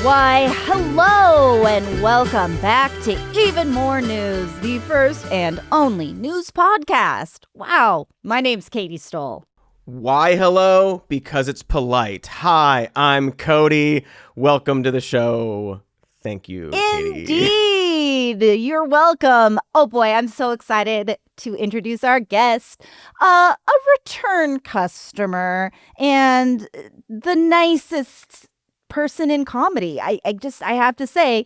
Why, hello and welcome back to Even More News, the first and only news podcast. Wow, my name's Katy Stoll. Why hello? Because it's polite. Hi, I'm Cody. Welcome to the show. Thank you, Katy. Indeed. You're welcome. Oh boy, I'm so excited to introduce our guest, a return customer and the nicest person in comedy. I have to say,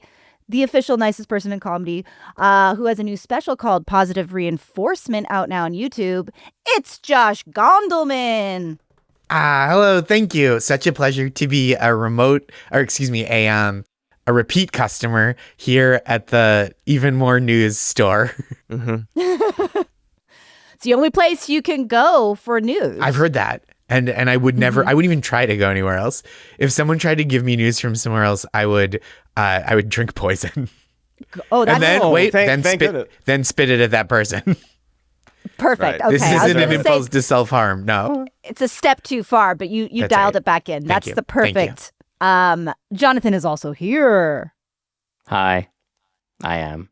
the official nicest person in comedy, who has a new special called Positive Reinforcement out now on YouTube. It's Josh Gondelman. Hello, thank you. Such a pleasure to be a repeat customer here at the Even More News store. Mm-hmm. It's the only place you can go for news. I've heard that. And I would never, I wouldn't even try to go anywhere else. If someone tried to give me news from somewhere else, I would drink poison. Oh, that's then spit it at that person. Perfect. Right. Okay. This isn't an impulse to self-harm. No. It's a step too far, but you That's dialed right. it back in. That's you. the perfect. Jonathan is also here. Hi, I am.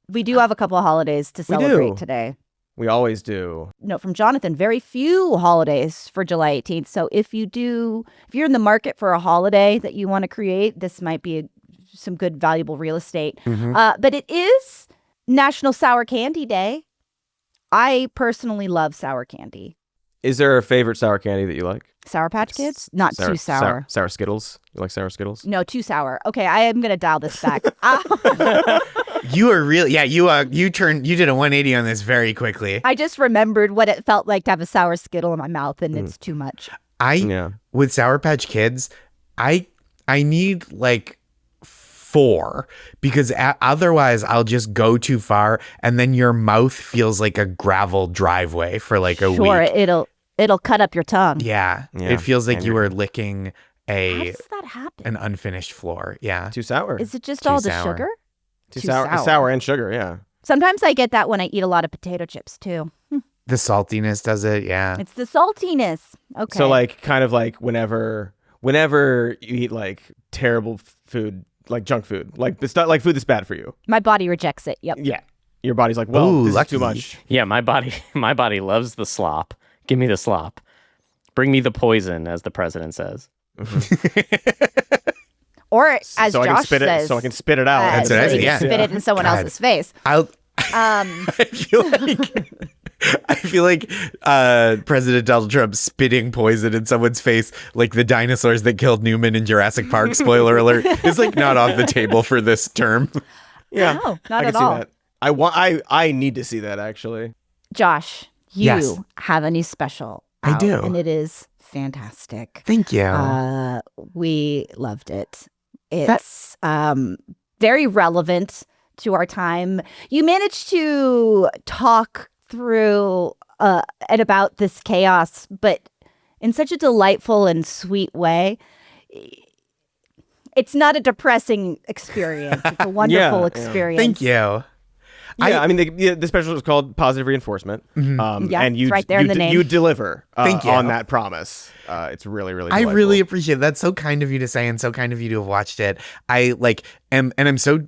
We do have a couple of holidays to celebrate today. We always do. Note from Jonathan, very few holidays for July 18th. So if you're in the market for a holiday that you want to create, this might be some good, valuable real estate. Mm-hmm. But it is National Sour Candy Day. I personally love sour candy. Is there a favorite sour candy that you like? Sour Patch Kids? Not too sour. Sour Skittles? You like sour Skittles? No, too sour. Okay, I am going to dial this back. You are really, you did a 180 on this very quickly. I just remembered what it felt like to have a sour Skittle in my mouth, and it's too much. With Sour Patch Kids, I need like 4 because otherwise I'll just go too far and then your mouth feels like a gravel driveway for like a week. Sure, it'll cut up your tongue. Yeah. It feels like you were licking How does that happen? an unfinished floor. Yeah. Too sour. Is it just Too all the sour. sugar? Too sour. Sour and sugar, yeah. Sometimes I get that when I eat a lot of potato chips too. The saltiness does it. Yeah. It's the saltiness. Okay. So like kind of like whenever you eat like terrible food, like junk food, like it's not like food that's bad for you. My body rejects it. Yep. Yeah. Your body's like, well, this is too much. Yeah, my body loves the slop. Give me the slop. Bring me the poison, as the president says. Or as so Josh says, so I can spit it out. That's what I said, yeah. Spit it in someone else's face. I feel like President Donald Trump spitting poison in someone's face, like the dinosaurs that killed Newman in Jurassic Park, spoiler alert, is like not off the table for this term. Yeah. No, not I at can all. see that. I need to see that actually. Josh, you Yes. have a new special I out, do. and it is fantastic. Thank you. We loved it. It's very relevant to our time. You managed to talk through and about this chaos, but in such a delightful and sweet way. It's not a depressing experience. It's a wonderful experience. Thank you. Yeah, I mean, the special is called Positive Reinforcement. Yeah, and it's right there in the name. You deliver Thank you. on that promise. It's really, really I delightful. really appreciate it. That's so kind of you to say and so kind of you to have watched it. I I'm so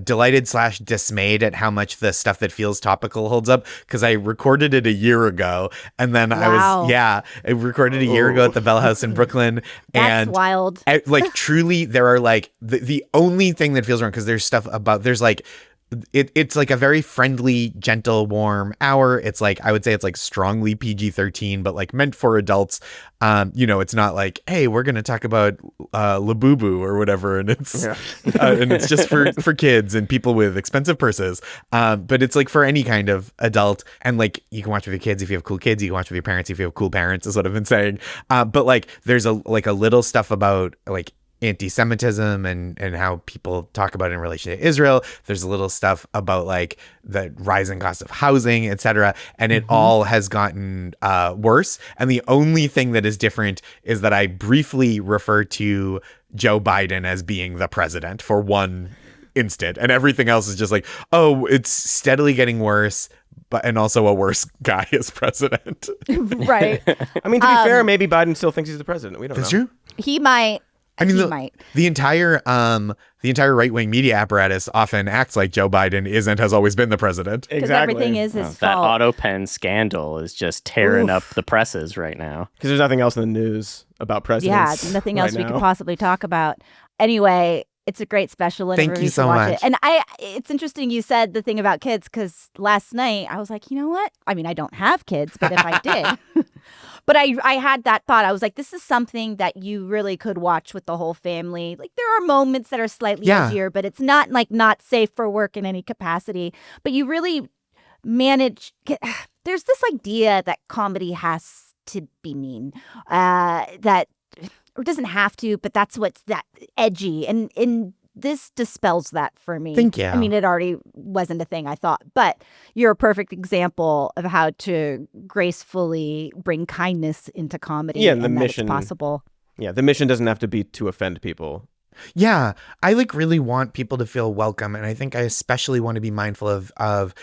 delighted / dismayed at how much the stuff that feels topical holds up because I recorded it a year ago and then I recorded a year ago at the Bell House in Brooklyn. That's and wild. Truly there are like the only thing that feels wrong because there's stuff about there's like it's like a very friendly, gentle, warm hour. It's like, I would say it's like strongly PG-13, but like meant for adults. It's not like, hey, we're going to talk about Labubu or whatever. And it's, and it's just for kids and people with expensive purses. But it's like for any kind of adult. And like, you can watch with your kids if you have cool kids. You can watch with your parents if you have cool parents is what I've been saying. But like, there's a little stuff about like anti-Semitism and how people talk about it in relation to Israel. There's a little stuff about like the rising cost of housing, etc. And it all has gotten worse. And the only thing that is different is that I briefly refer to Joe Biden as being the president for one instant. And everything else is just like, oh, it's steadily getting worse. And also a worse guy as president. Right. I mean, to be fair, maybe Biden still thinks he's the president. We don't know. That's true. He might. I mean, he the, might. the entire right-wing media apparatus often acts like Joe Biden isn't, has always been the president. Because everything is his That fault. auto pen scandal is just tearing up the presses right now. Because there's nothing else in the news about presidents. Yeah, nothing else right we now. could possibly talk about. Anyway, it's a great special, and Thank everybody you should so watch much. it. And it's interesting you said the thing about kids, because last night I was like, you know what? I mean, I don't have kids, but if I did, but I had that thought. I was like, this is something that you really could watch with the whole family. Like, there are moments that are slightly edgier, but it's not like not safe for work in any capacity. But you really there's this idea that comedy has to be mean, that. Or doesn't have to, but that's what's that edgy. And this dispels that for me. Thank you. I mean, it already wasn't a thing, I thought. But you're a perfect example of how to gracefully bring kindness into comedy. Yeah, and the that mission- it's possible. Yeah, the mission doesn't have to be to offend people. Yeah, I like really want people to feel welcome, and I think I especially want to be mindful of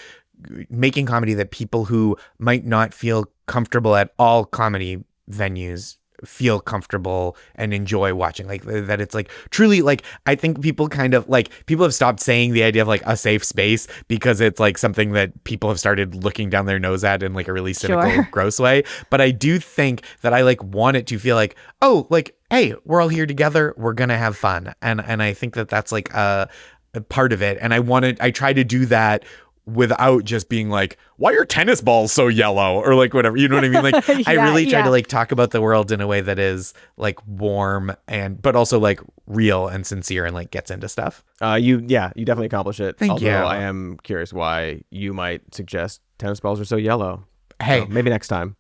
making comedy that people who might not feel comfortable at all comedy venues feel comfortable and enjoy watching, like that. It's like truly, like, I think people kind of like, people have stopped saying the idea of like a safe space because it's like something that people have started looking down their nose at in like a really cynical, gross way. But I do think that I like want it to feel like, oh, like, hey, we're all here together, we're gonna have fun. And I think that that's like a part of it. And I try to do that without just being like, why are tennis balls so yellow, or like whatever, you know what I mean? Like, I really try to like talk about the world in a way that is like warm but also like real and sincere and like gets into stuff. You definitely accomplish it. Thank you. I am curious why you might suggest tennis balls are so yellow. Hey, So maybe next time.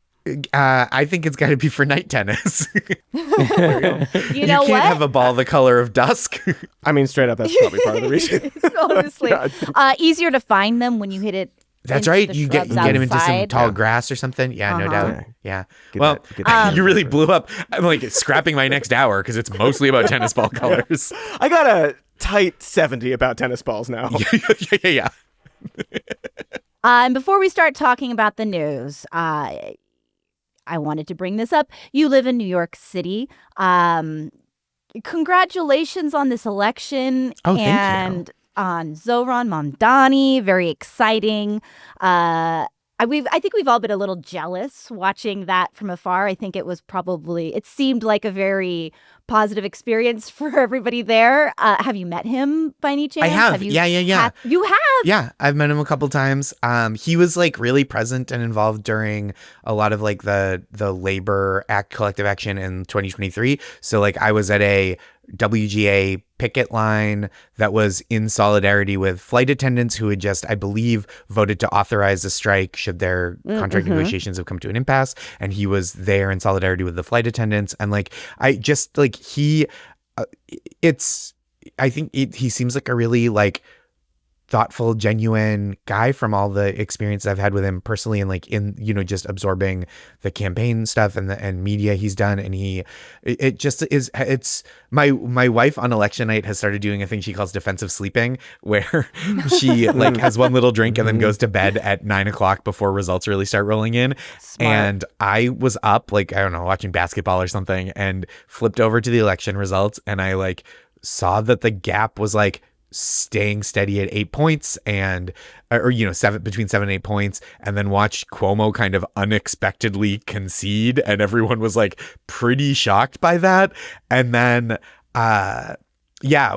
I think it's got to be for night tennis. You You know can't what? have a ball the color of dusk. I mean, straight up, that's probably part of the reason. Honestly, easier to find them when you hit it. That's into right. the You get shrubs them into some outside. tall grass or something. Yeah, no Uh-huh. doubt. Yeah. Get Well, that you really blew up. I'm like scrapping my next hour because it's mostly about tennis ball colors. I got a tight 70 about tennis balls now. Yeah. And before we start talking about the news, I wanted to bring this up. You live in New York City. Congratulations on this election. Oh, thank you. And on Zohran Mamdani. Very exciting. I think we've all been a little jealous watching that from afar. I think it seemed like a very positive experience for everybody there. Have you met him by any chance? I have. You Yeah. You have? Yeah, I've met him a couple times. He was like really present and involved during a lot of like the labor collective action in 2023. So like I was at a WGA picket line that was in solidarity with flight attendants who had just, I believe, voted to authorize a strike should their contract negotiations have come to an impasse. And he was there in solidarity with the flight attendants. And like, I just like he seems like a really like thoughtful, genuine guy from all the experience I've had with him personally and like in, you know, just absorbing the campaign stuff and media he's done. And it's my wife on election night has started doing a thing she calls defensive sleeping, where she like has one little drink and then goes to bed at 9:00 before results really start rolling in. Smart. And I was up like, I don't know, watching basketball or something and flipped over to the election results. And I like saw that the gap was like staying steady at 8 points between 7 and 8 points, and then watched Cuomo kind of unexpectedly concede, and everyone was like pretty shocked by that. And then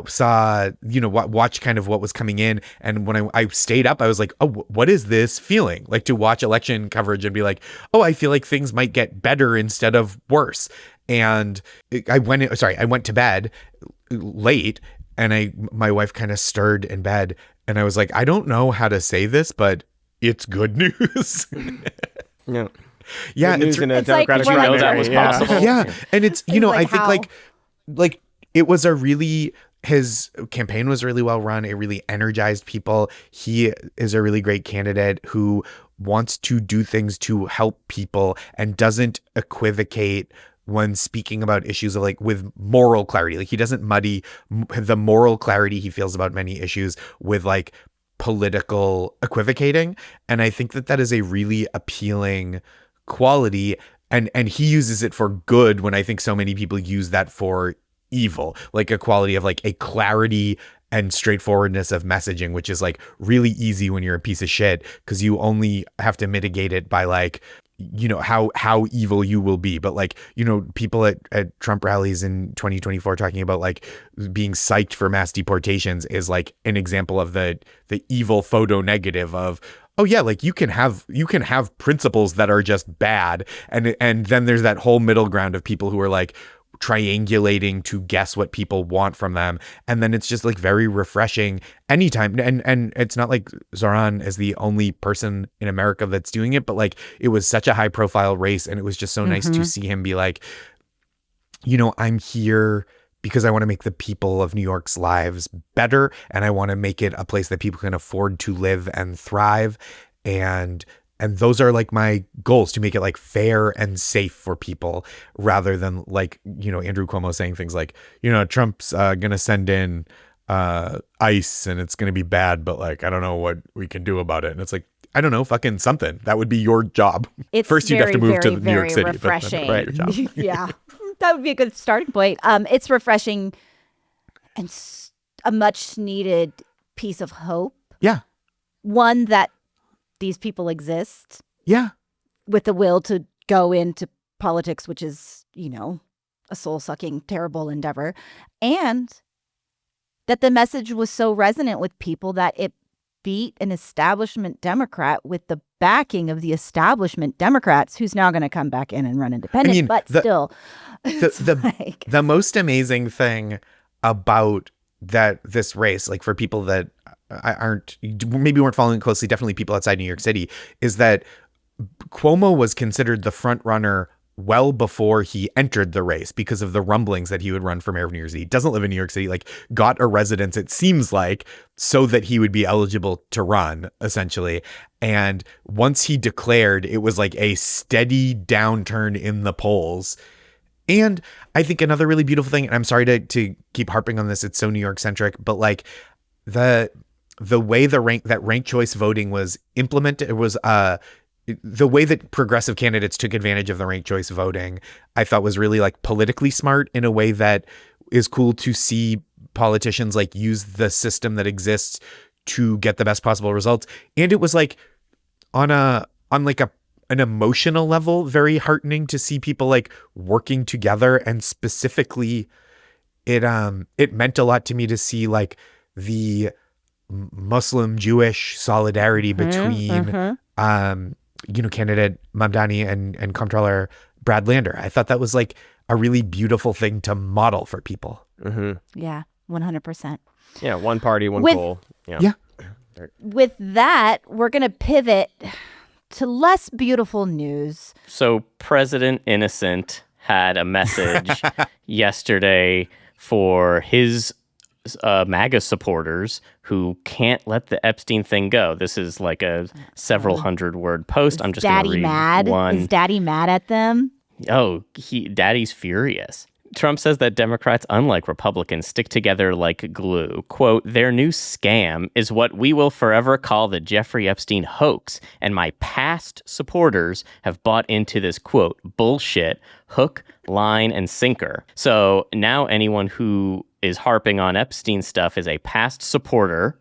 saw, you know, watch kind of what was coming in. And when I stayed up, I was like, oh, what is this feeling like to watch election coverage and be like, oh, I feel like things might get better instead of worse. And I went to bed late, and my wife kind of stirred in bed, and I was like, I don't know how to say this, but it's good news. Yeah. Yeah, Good news in a it's like Democratic we're like- know that was primary, possible. yeah, and it's, you know, like I think how? like it was his campaign was really well run. It really energized people. He is a really great candidate who wants to do things to help people and doesn't equivocate when speaking about issues of like with moral clarity. Like he doesn't muddy the moral clarity he feels about many issues with like political equivocating. And I think that is a really appealing quality. And he uses it for good when I think so many people use that for evil, like a quality of like a clarity and straightforwardness of messaging, which is like really easy when you're a piece of shit because you only have to mitigate it by like, you know, how evil you will be. But like, you know, people at Trump rallies in 2024 talking about like being psyched for mass deportations is like an example of the evil photo negative of, oh yeah, like you can have principles that are just bad. And then there's that whole middle ground of people who are like triangulating to guess what people want from them. And then it's just like very refreshing anytime. And it's not like Zoran is the only person in America that's doing it, but like it was such a high profile race. And it was just so nice to see him be like, you know, I'm here because I want to make the people of New York's lives better. And I want to make it a place that people can afford to live and thrive. And those are like my goals, to make it like fair and safe for people, rather than like, you know, Andrew Cuomo saying things like, you know, Trump's going to send in ICE and it's going to be bad, but like, I don't know what we can do about it. And it's like, I don't know, fucking something. That would be your job. It's First, you'd have to move to New York City. Refreshing. But that's your job. Yeah, that would be a good starting point. It's refreshing and a much needed piece of hope. Yeah. One that these people exist. Yeah. With the will to go into politics, which is, you know, a soul-sucking, terrible endeavor. And that the message was so resonant with people that it beat an establishment Democrat with the backing of the establishment Democrats, who's now going to come back in and run independent. I mean, but still, the most amazing thing about this race, like for people that maybe weren't following closely, definitely people outside New York City, is that Cuomo was considered the front runner well before he entered the race because of the rumblings that he would run for mayor of New York City. He doesn't live in New York City, like got a residence, it seems like, so that he would be eligible to run, essentially. And once he declared, it was like a steady downturn in the polls. And I think another really beautiful thing, and I'm sorry to keep harping on this, it's so New York centric, but like the way that ranked choice voting was implemented, it was the way that progressive candidates took advantage of the ranked choice voting, I thought was really like politically smart in a way that is cool to see politicians like use the system that exists to get the best possible results. And it was like on like an emotional level, very heartening to see people like working together. And specifically it meant a lot to me to see like the Muslim Jewish solidarity between you know, candidate Mamdani and comptroller Brad Lander. I thought that was like a really beautiful thing to model for people. Yeah, 100%. Yeah, one party, one goal. Yeah. With that, we're going to pivot to less beautiful news. So President Innocent had a message yesterday for his MAGA supporters who can't let the Epstein thing go. This is like a several hundred word post. I'm just going to read one. Is Daddy mad at them? Oh, Daddy's furious. Trump says that Democrats, unlike Republicans, stick together like glue. Quote, their new scam is what we will forever call the Jeffrey Epstein hoax, and my past supporters have bought into this, quote, bullshit, hook, line, and sinker. So now anyone who is harping on Epstein stuff is a past supporter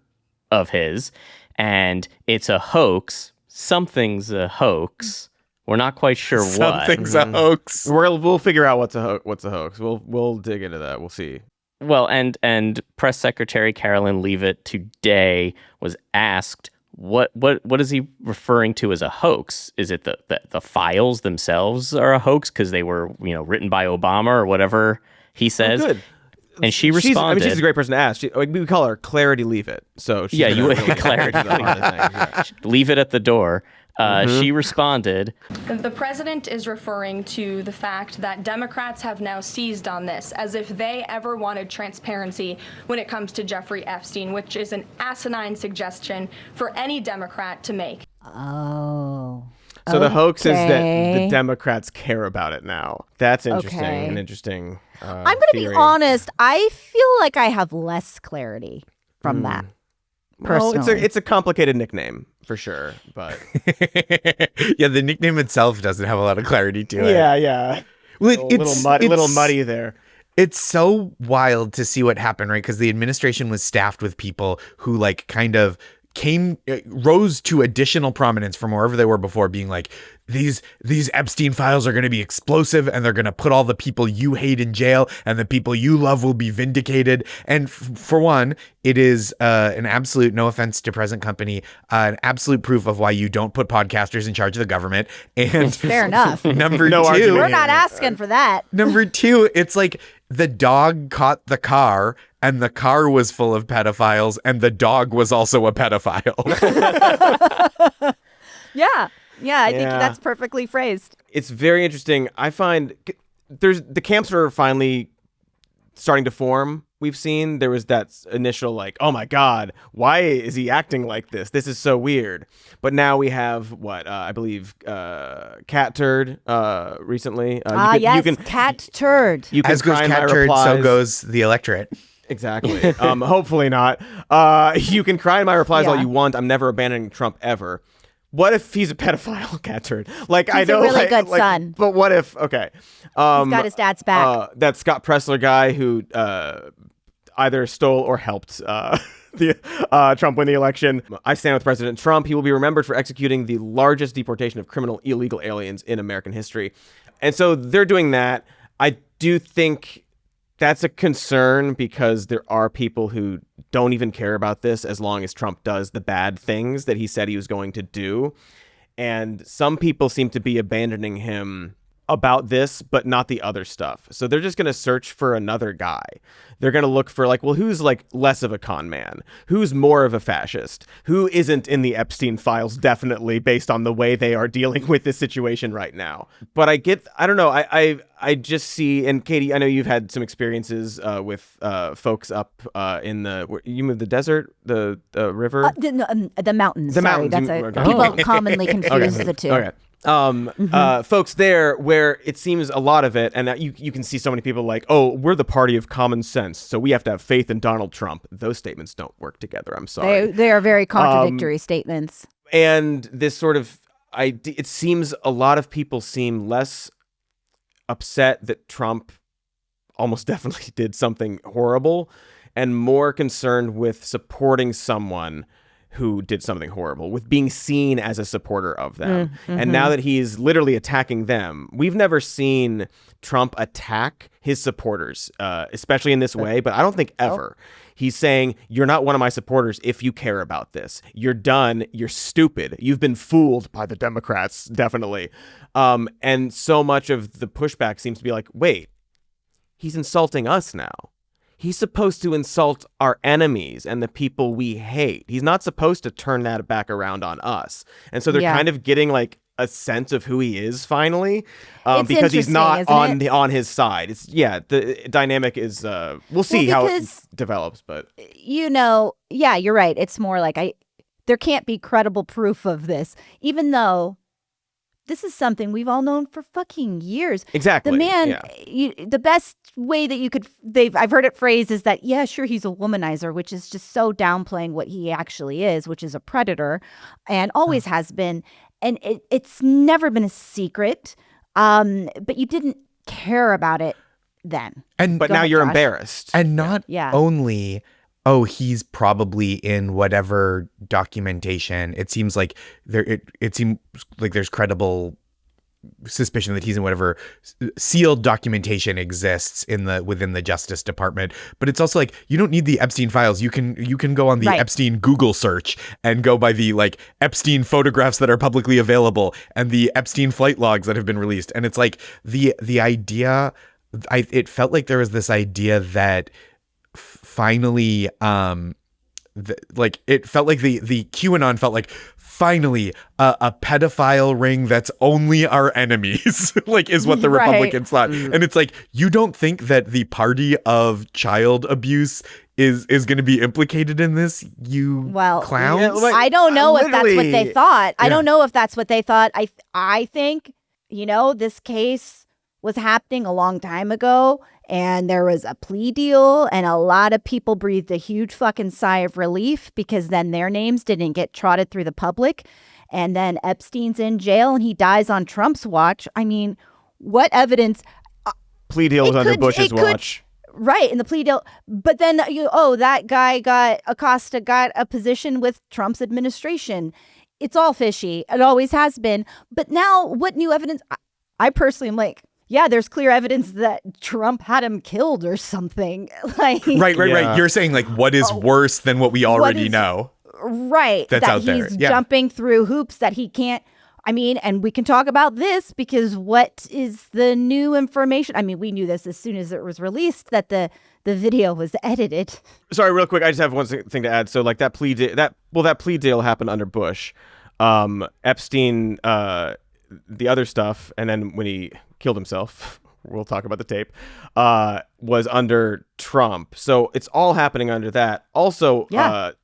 of his, and it's a hoax. Something's a hoax. We're not quite sure what. Something's a hoax. We'll figure out what's a hoax. We'll dig into that. We'll see. Well, and Press Secretary Carolyn Leavitt today was asked what is he referring to as a hoax? Is it the files themselves are a hoax because they were, you know, written by Obama or whatever he says? Oh, good. And she responded. She's a great person to ask. We call her Clarity Leavitt. So she's you would really Clarity. Leave it at the door. She responded. The president is referring to the fact that Democrats have now seized on this as if they ever wanted transparency when it comes to Jeffrey Epstein, which is an asinine suggestion for any Democrat to make. Oh. So the hoax is that the Democrats care about it now. That's interesting. Okay. An interesting I'm going to be honest. I feel like I have less clarity from that. Well, Personally. it's a complicated nickname for sure, but Yeah, the nickname itself doesn't have a lot of clarity to it. yeah. Well, A little muddy there. It's so wild to see what happened, right? Because the administration was staffed with people who like kind of rose to additional prominence from wherever they were before, being like, these Epstein files are going to be explosive and they're going to put all the people you hate in jail and the people you love will be vindicated. And for one, it is an absolute, no offense to present company, an absolute proof of why you don't put podcasters in charge of the government. And Fair enough. Number No two, argument We're not asking for that. number two, it's like the dog caught the car and the car was full of pedophiles and the dog was also a pedophile. Yeah. Yeah, I think Yeah. that's perfectly phrased. It's very interesting. I find the camps are finally starting to form. We've seen there was that initial like, oh my God, why is he acting like this? This is so weird. But now we have I believe Cat Turd recently. Yes, Cat Turd. You can As goes find my Cat Turd, so replies. goes the electorate. Exactly. Hopefully not. You can cry in my replies all Yeah. you want. I'm never abandoning Trump ever. What if he's a pedophile, Cat Turd? Like, I He's a know, really like, good like, son. But what if? Okay, He's got his dad's back. that Scott Pressler guy who either stole or helped Trump win the election. I stand with President Trump. He will be remembered for executing the largest deportation of criminal illegal aliens in American history. And so they're doing that. I do think that's a concern because there are people who don't even care about this as long as Trump does the bad things that he said he was going to do. And some people seem to be abandoning him about this, but not the other stuff. So they're just going to search for another guy. They're going to look for like, well, who's like less of a con man? Who's more of a fascist? Who isn't in the Epstein files? Definitely based on the way they are dealing with this situation right now. But I don't know. I just see, and Katy, I know you've had some experiences with folks up in you moved the desert, the river? The mountains. The Sorry, mountains. that's people commonly confuse the two. Okay. Folks there where it seems a lot of it, and you can see so many people like, oh, we're the party of common sense, so we have to have faith in Donald Trump. Those statements don't work together. I'm sorry. They are very contradictory statements. And this sort of, it seems a lot of people seem less upset that Trump almost definitely did something horrible and more concerned with supporting someone who did something horrible, with being seen as a supporter of them. And now that he's literally attacking them, we've never seen Trump attack his supporters, especially in this way, but I don't think ever. He's saying, you're not one of my supporters if you care about this. You're done. You're stupid. You've been fooled by the Democrats, definitely. And so much of the pushback seems to be like, wait, he's insulting us now. He's supposed to insult our enemies and the people we hate. He's not supposed to turn that back around on us. And so they're kind of getting like a sense of who he is finally, because he's not on his side. It's the dynamic is we'll see how it develops, but yeah, you're right. It's more like there can't be credible proof of this, even though this is something we've all known for fucking years. Exactly. The man, the best way that I've heard it phrased is that, yeah, sure, he's a womanizer, which is just so downplaying what he actually is, which is a predator and always has been. And it's never been a secret, but you didn't care about it then. But now you're embarrassed. And not only, he's probably in whatever documentation. It seems like it seems like there's credible suspicion that he's in whatever sealed documentation exists within the Justice Department. But it's also like, you don't need the Epstein files. You can go on the Epstein Google search and go by the like Epstein photographs that are publicly available and the Epstein flight logs that have been released. And it's like the idea, it felt like there was this idea that finally, it felt like the QAnon felt like finally a pedophile ring that's only our enemies, like, is what the Republicans thought. And it's like, you don't think that the party of child abuse is going to be implicated in this, clowns? Yeah, I don't know if that's what they thought. I don't know if that's what they thought. I think, this case was happening a long time ago, and there was a plea deal, and a lot of people breathed a huge fucking sigh of relief because then their names didn't get trotted through the public. And then Epstein's in jail and he dies on Trump's watch. I mean, what evidence? plea deal was under Bush's watch. Right, in the plea deal. But then, that guy Acosta got a position with Trump's administration. It's all fishy. It always has been. But now, what new evidence? I personally am like, yeah, there's clear evidence that Trump had him killed or something. Like, right. You're saying like, what is worse than what we already know? Right. That's that out there. He's Yeah. jumping through hoops that he can't. I mean, and we can talk about this because what is the new information? I mean, we knew this as soon as it was released that the video was edited. Sorry, real quick. I just have one thing to add. So like that plea deal happened under Bush. Epstein, the other stuff, and then when he killed himself, we'll talk about the tape, was under Trump. So it's all happening under that. Also,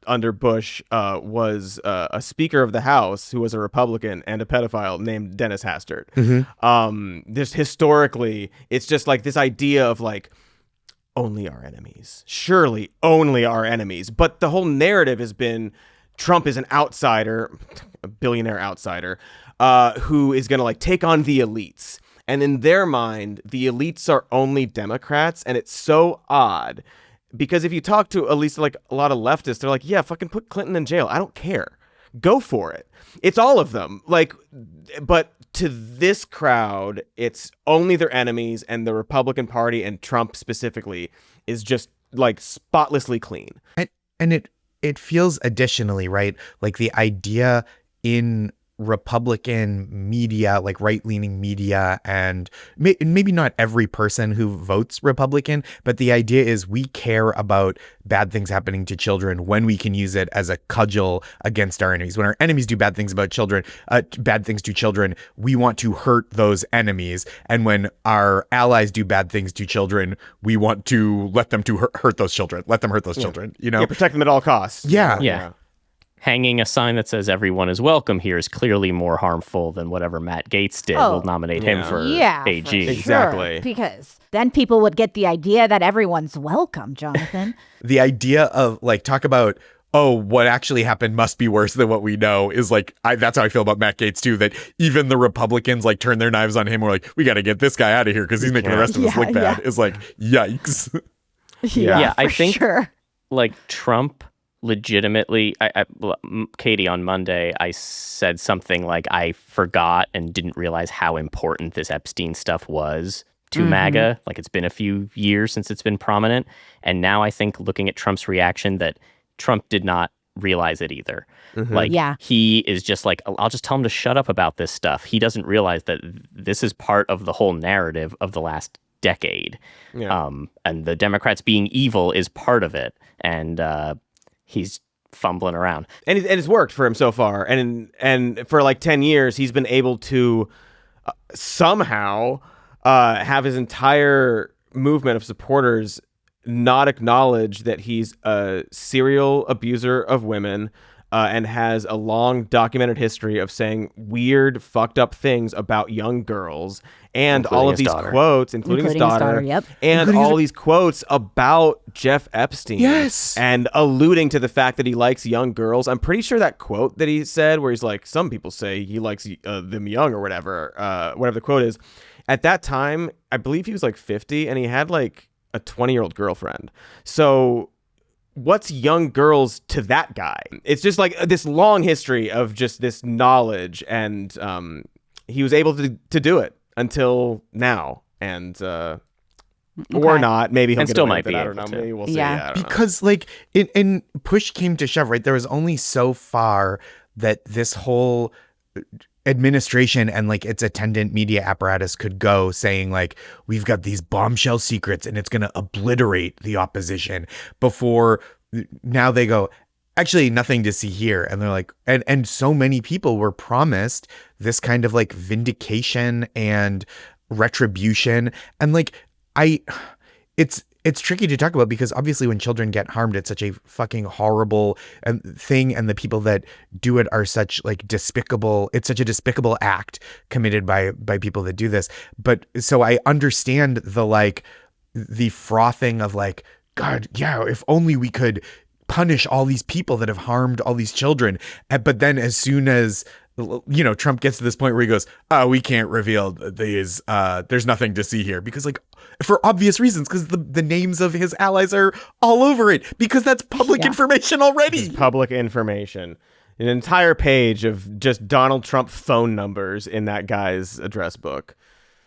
under Bush was a Speaker of the House who was a Republican and a pedophile named Dennis Hastert. This historically, it's just like this idea of like, only our enemies. Surely only our enemies. But the whole narrative has been Trump is an outsider, a billionaire outsider, who is going to like take on the elites. And in their mind, the elites are only Democrats. And it's so odd because if you talk to at least like a lot of leftists, they're like, yeah, fucking put Clinton in jail. I don't care. Go for it. It's all of them. Like, but to this crowd, it's only their enemies, and the Republican Party and Trump specifically is just like spotlessly clean. And it feels additionally, right, like the idea in Republican media, like right-leaning media, and maybe not every person who votes Republican, but the idea is we care about bad things happening to children when we can use it as a cudgel against our enemies. When our enemies do bad things about children, bad things to children, we want to hurt those enemies. And when our allies do bad things to children, we want to let them to hurt those children. Let them hurt those children, you know? Yeah, protect them at all costs. Yeah. Hanging a sign that says everyone is welcome here is clearly more harmful than whatever Matt Gaetz did. We'll nominate him for AG. For sure, Exactly. because then people would get the idea that everyone's welcome, Jonathan. The idea of like, talk about, oh, what actually happened must be worse than what we know is like, that's how I feel about Matt Gaetz too, that even the Republicans like turn their knives on him. We're like, we got to get this guy out of here because he's making the rest of us look bad. It's like, yikes. Yeah, I think sure. like Trump legitimately, Katy, on Monday, I said something like I forgot and didn't realize how important this Epstein stuff was to MAGA. Like it's been a few years since it's been prominent. And now I think looking at Trump's reaction that Trump did not realize it either. Like he is just like, I'll just tell him to shut up about this stuff. He doesn't realize that this is part of the whole narrative of the last decade. And the Democrats being evil is part of it. And he's fumbling around. And it's worked for him so far. And for like 10 years, he's been able to somehow have his entire movement of supporters not acknowledge that he's a serial abuser of women and has a long documented history of saying weird, fucked up things about young girls. And including all of these quotes, including his daughter, yep. and all these quotes about Jeff Epstein. Yes. And alluding to the fact that he likes young girls. I'm pretty sure that quote that he said where he's like, some people say he likes them young or whatever the quote is. At that time, I believe he was like 50 and he had like a 20-year-old girlfriend. So what's young girls to that guy? It's just like this long history of just this knowledge, and he was able to do it until now, and or not. Maybe he'll And get still away might with it. be I don't able know. to. Maybe we'll see. Yeah. I don't know. Because like in push came to shove, right? There was only so far that this whole administration and like its attendant media apparatus could go, saying like, we've got these bombshell secrets and it's going to obliterate the opposition, before now they go, actually nothing to see here. And they're like, and so many people were promised this kind of like vindication and retribution. And like, it's tricky to talk about because obviously when children get harmed, it's such a fucking horrible thing. And the people that do it are such like despicable. It's such a despicable act committed by people that do this. But so I understand the frothing of like, God, yeah, if only we could punish all these people that have harmed all these children. But then as soon as Trump gets to this point where he goes, we can't reveal these. There's nothing to see here because for obvious reasons, because the names of his allies are all over it because that's public information already. It's public information. An entire page of just Donald Trump phone numbers in that guy's address book.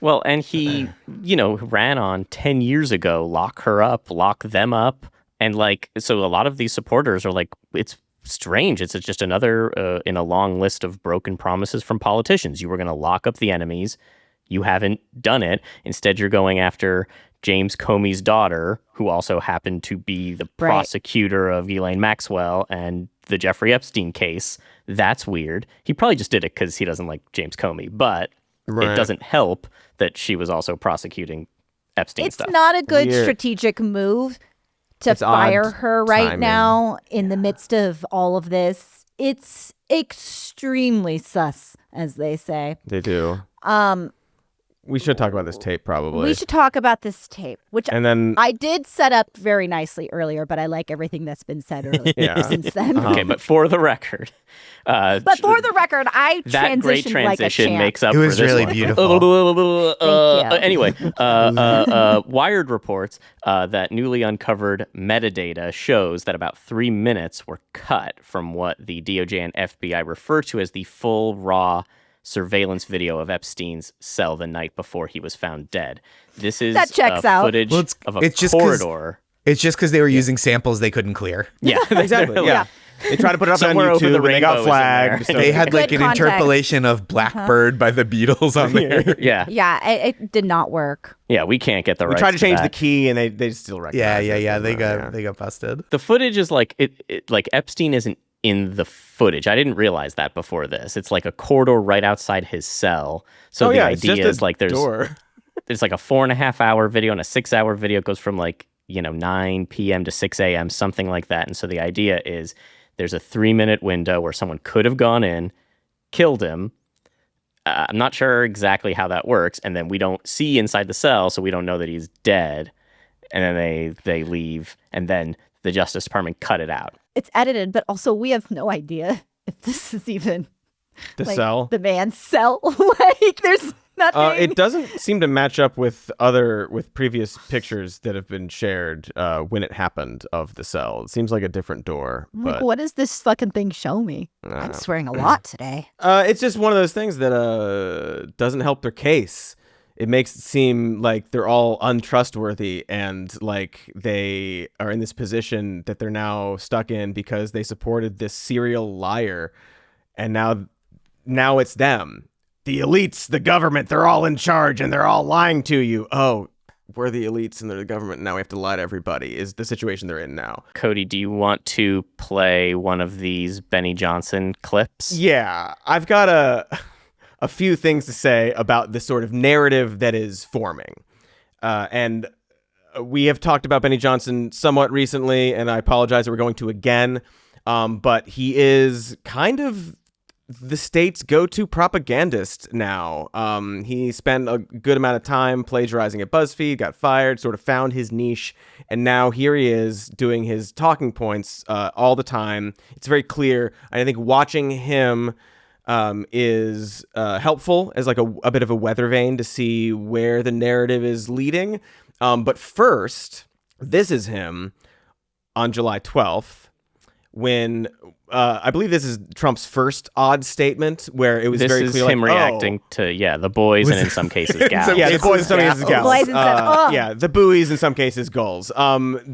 Well, and he, ran on 10 years ago, lock her up, lock them up. And so a lot of these supporters are it's strange. It's just another in a long list of broken promises from politicians. You were going to lock up the enemies. You haven't done it. Instead, you're going after James Comey's daughter, who also happened to be the prosecutor of Ghislaine Maxwell and the Jeffrey Epstein case. That's weird. He probably just did it because he doesn't like James Comey, but it doesn't help that she was also prosecuting Epstein stuff. It's not a good strategic move to fire her right now in the midst of all of this. It's extremely sus, as they say. They do. We should talk about this tape, probably. We should talk about this tape, which and then, I did set up very nicely earlier, but I like everything that's been said earlier since then. Okay, but for the record, I that great transitioned transition like a champ. makes up It was for this really one. beautiful. Thank you. Anyway, Wired reports that newly uncovered metadata shows that about 3 minutes were cut from what the DOJ and FBI refer to as the full raw surveillance video of Epstein's cell the night before he was found dead. This is That checks out. footage of a corridor. It's just because they were using samples they couldn't clear. Yeah, exactly. Yeah. They tried to put it up Somewhere on over YouTube the and they got rainbow is in flagged. there. So They had Good an context. interpolation of Blackbird by the Beatles on there. Yeah. Yeah, it did not work. Yeah, we can't get the we rights tried to change the that. key and they still recognized Yeah. it. They got busted. The footage is like Epstein isn't in the footage. I didn't realize that before this. It's like a corridor right outside his cell. So the it's idea just is like there's door. a 4.5 hour video and a 6 hour video. It goes from 9 p.m. to 6 a.m., something like that. And so the idea is there's a 3-minute window where someone could have gone in, killed him. I'm not sure exactly how that works. And then we don't see inside the cell, so we don't know that he's dead. And then they leave, and then the Justice Department cut it out. It's edited, but also we have no idea if this is even The cell. the man's cell. There's nothing. It doesn't seem to match up with previous pictures that have been shared when it happened of the cell. It seems like a different door. But what does this fucking thing show me? I'm swearing a lot today. it's just one of those things that doesn't help their case. It makes it seem like they're all untrustworthy and like they are in this position that they're now stuck in because they supported this serial liar. And now it's them. The elites, the government, they're all in charge and they're all lying to you. Oh, we're the elites and they're the government. And now we have to lie to everybody is the situation they're in now. Cody, do you want to play one of these Benny Johnson clips? Yeah, I've got a few things to say about this sort of narrative that is forming. And we have talked about Benny Johnson somewhat recently, and I apologize that we're going to again. But he is kind of the state's go-to propagandist now. He spent a good amount of time plagiarizing at BuzzFeed, got fired, sort of found his niche, and now here he is doing his talking points all the time. It's very clear. I think watching him is helpful as like a bit of a weather vane to see where the narrative is leading. But first, this is him on July 12th when I believe this is Trump's first odd statement where it was This very is clear him like, reacting to the boys and in some cases gals. yeah, the boys in some cases gals. Boys and some- Yeah, the buoys in some cases goals.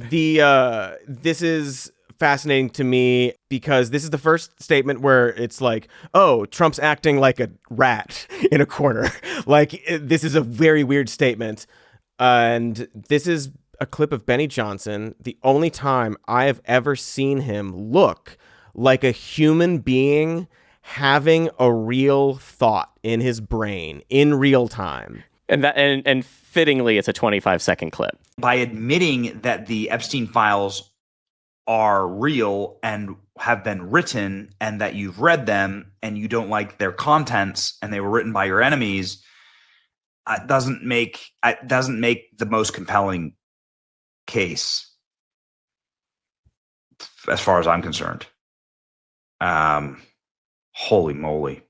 This is fascinating to me because this is the first statement where it's like, oh, Trump's acting like a rat in a corner. This is a very weird statement. And this is a clip of Benny Johnson, the only time I have ever seen him look like a human being having a real thought in his brain in real time. And fittingly, it's a 25-second clip. By admitting that the Epstein files are real and have been written and that you've read them and you don't like their contents and they were written by your enemies, doesn't make the most compelling case as far as I'm concerned. Holy moly.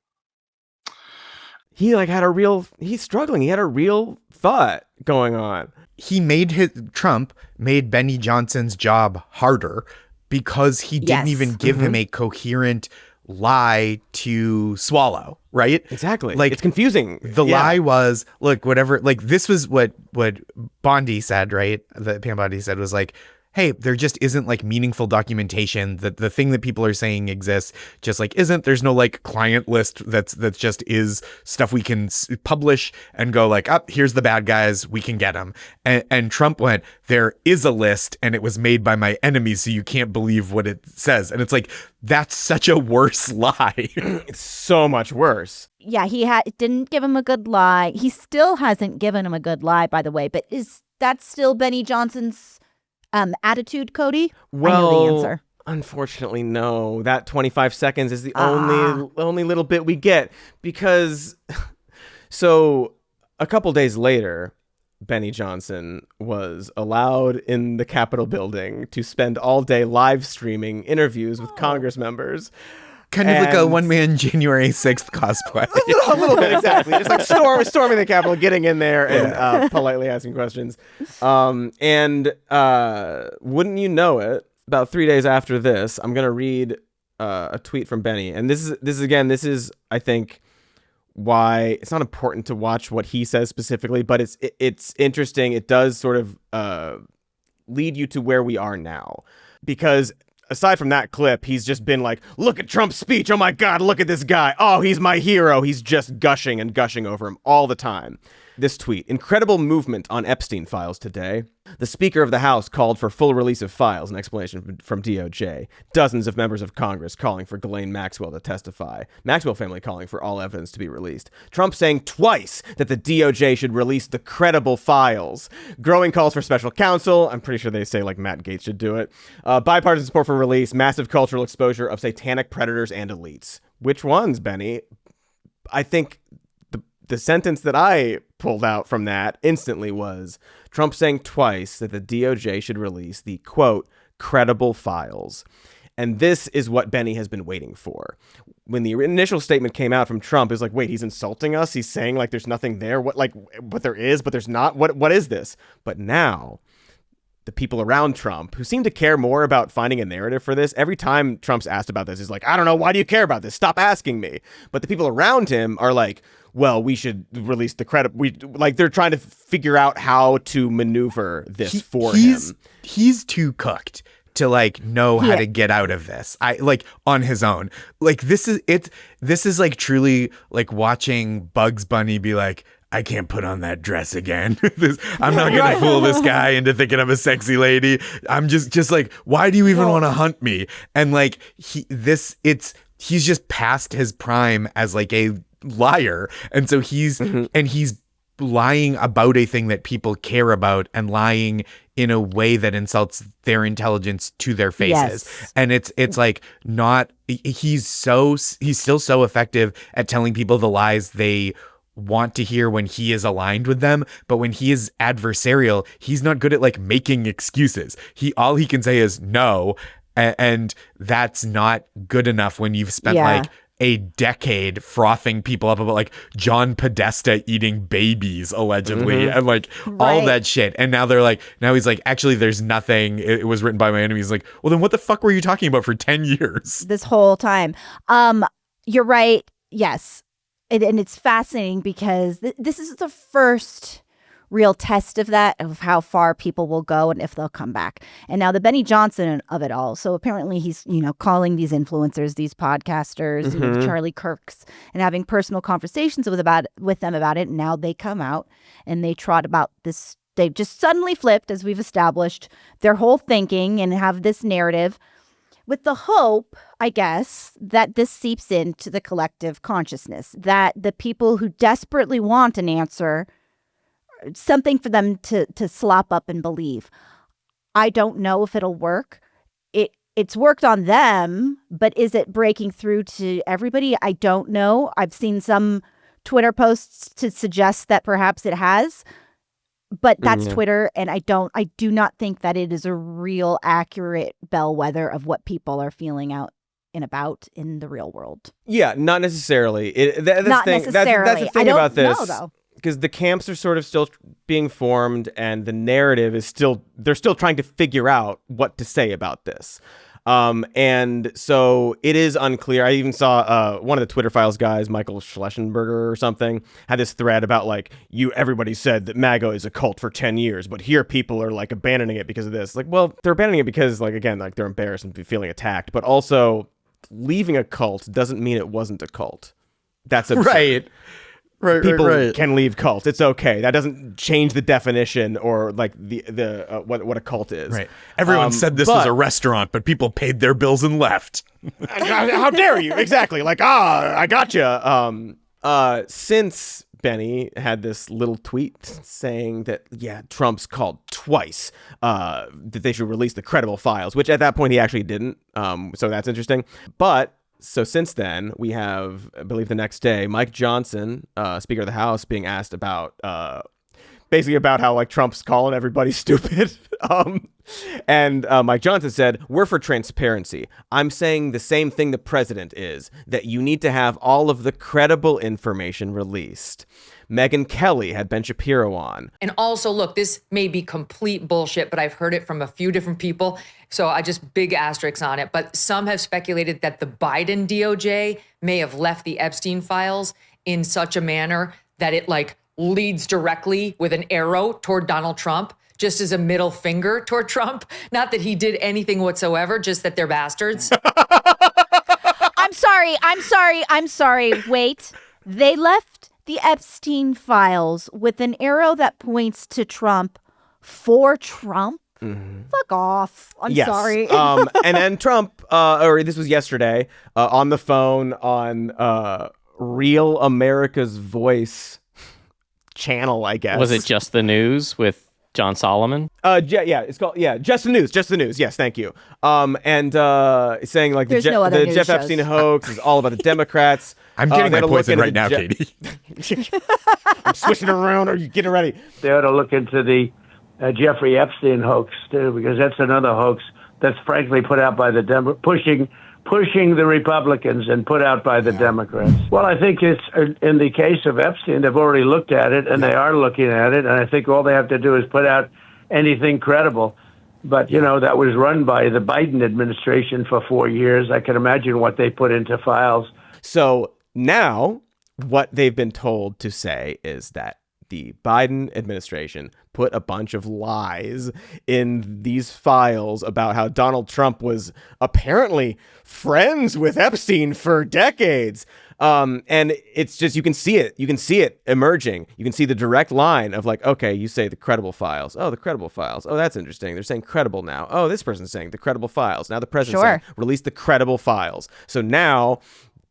he's struggling. He had a real thought going on. Trump made Benny Johnson's job harder because he didn't Yes. even give him a coherent lie to swallow, right? Exactly. Like, it's confusing. The Yeah. lie was, look, whatever, like, this was what Bondi said, right? That Pam Bondi said was like, hey, there just isn't like meaningful documentation that the thing that people are saying exists just like isn't. There's no like client list that's just is stuff we can publish and go like, up, here's the bad guys, we can get them. And Trump went, there is a list and it was made by my enemies, so you can't believe what it says. And it's like, that's such a worse lie. It's so much worse. Yeah, he didn't give him a good lie. He still hasn't given him a good lie, by the way. But is that still Benny Johnson's attitude, Cody? Well, I know the answer. Unfortunately, no. That 25 seconds is the only little bit we get, because so a couple days later, Benny Johnson was allowed in the Capitol building to spend all day live streaming interviews with Congress members. Kind of like a one-man January 6th cosplay. A little bit, exactly. Just like storming the Capitol, getting in there and politely asking questions. And wouldn't you know it, about 3 days after this, I'm going to read a tweet from Benny. And this is, I think, why it's not important to watch what he says specifically, but it's interesting. It does sort of lead you to where we are now. Because aside from that clip, he's just been like, look at Trump's speech. Oh my God, look at this guy. Oh, he's my hero. He's just gushing over him all the time. This tweet: incredible movement on Epstein files today. The Speaker of the House called for full release of files, an explanation from DOJ. Dozens of members of Congress calling for Ghislaine Maxwell to testify. Maxwell family calling for all evidence to be released. Trump saying twice that the DOJ should release the credible files. Growing calls for special counsel. I'm pretty sure they say like Matt Gaetz should do it. Bipartisan support for release. Massive cultural exposure of satanic predators and elites. Which ones, Benny? I think the sentence that I pulled out from that instantly was Trump saying twice that the DOJ should release the, quote, credible files. And this is what Benny has been waiting for. When the initial statement came out from Trump, it was like, wait, he's insulting us? He's saying like there's nothing there? What, like, but there is, but there's not? What is this? But now the people around Trump, who seem to care more about finding a narrative for this, every time Trump's asked about this, he's like, I don't know, why do you care about this? Stop asking me. But the people around him are like, well, we should release the credit. They're trying to figure out how to maneuver this for him. He's too cooked to like know how to get out of this. On his own. Like this is like truly like watching Bugs Bunny be like, I can't put on that dress again. I'm not going to fool this guy into thinking I'm a sexy lady. I'm just like, why do you even want to hunt me? And like he's just past his prime as like a liar. And so he's lying about a thing that people care about and lying in a way that insults their intelligence to their faces. Yes. And it's like not, he's still so effective at telling people the lies they want to hear when he is aligned with them, but when he is adversarial, he's not good at like making excuses. All he can say is no, and that's not good enough when you've spent like a decade frothing people up about like John Podesta eating babies allegedly and like all that shit. And now he's like, actually there's nothing. It was written by my enemies. Like, well then what the fuck were you talking about for 10 years? This whole time. You're right. Yes. And it's fascinating because this is the first real test of that, of how far people will go and if they'll come back. And now the Benny Johnson of it all. So apparently he's, calling these influencers, these podcasters, Charlie Kirks, and having personal conversations with them about it. And now they come out and they trot about this. They've just suddenly flipped, as we've established, their whole thinking and have this narrative with the hope, I guess, that this seeps into the collective consciousness, that the people who desperately want an answer, something for them to slop up and believe. I don't know if it'll work. It's worked on them, but is it breaking through to everybody? I don't know. I've seen some Twitter posts to suggest that perhaps it has, but that's Twitter, and I do not think that it is a real accurate bellwether of what people are feeling out and about in the real world. Yeah, not necessarily. Not necessarily. That's the thing I don't about this. know, though. Because the camps are sort of still being formed, and the narrative is they're still trying to figure out what to say about this. And so it is unclear. I even saw one of the Twitter Files guys, Michael Schlessenberger or something, had this thread about like, everybody said that MAGA is a cult for 10 years, but here people are like abandoning it because of this. Like, well, they're abandoning it because, like, again, like they're embarrassed and feeling attacked, but also leaving a cult doesn't mean it wasn't a cult. That's absurd. Right. People can leave cults. It's okay. That doesn't change the definition or like the what a cult is. Right. Everyone said this was a restaurant, but people paid their bills and left. How dare you? Exactly. Like, I gotcha. Since Benny had this little tweet saying that, Trump's called twice that they should release the credible files, which at that point he actually didn't. So that's interesting. But so since then, we have, I believe the next day, Mike Johnson, Speaker of the House, being asked about basically about how like Trump's calling everybody stupid. And Mike Johnson said, "We're for transparency. I'm saying the same thing the president is, that you need to have all of the credible information released." Megyn Kelly had Ben Shapiro on. And also, look, this may be complete bullshit, but I've heard it from a few different people. So I just big asterisks on it. But some have speculated that the Biden DOJ may have left the Epstein files in such a manner that it like leads directly with an arrow toward Donald Trump, just as a middle finger toward Trump. Not that he did anything whatsoever, just that they're bastards. I'm sorry. Wait, they left the Epstein files with an arrow that points to Trump for Trump? Mm-hmm. Fuck off. I'm sorry. And then Trump, or this was yesterday, on the phone on Real America's Voice channel, I guess. Was it Just the News with John Solomon? It's called Just the News. Yes, thank you. And saying like the Jeff Epstein hoax is all about the Democrats. I'm getting my poison right now, Katie. I'm switching around. Are you getting ready? They ought to look into the Jeffrey Epstein hoax too, because that's another hoax that's frankly put out by the pushing the Republicans and put out by the Democrats. Well, I think it's in the case of Epstein, they've already looked at it and they are looking at it, and I think all they have to do is put out anything credible. But that was run by the Biden administration for 4 years. I can imagine what they put into files. So now what they've been told to say is that the Biden administration put a bunch of lies in these files about how Donald Trump was apparently friends with Epstein for decades. And it's just, you can see it emerging. You can see the direct line of like, okay, you say the credible files. Oh, the credible files. Oh, that's interesting. They're saying credible now. Oh, this person's saying the credible files. Now the president's saying, release the credible files. So now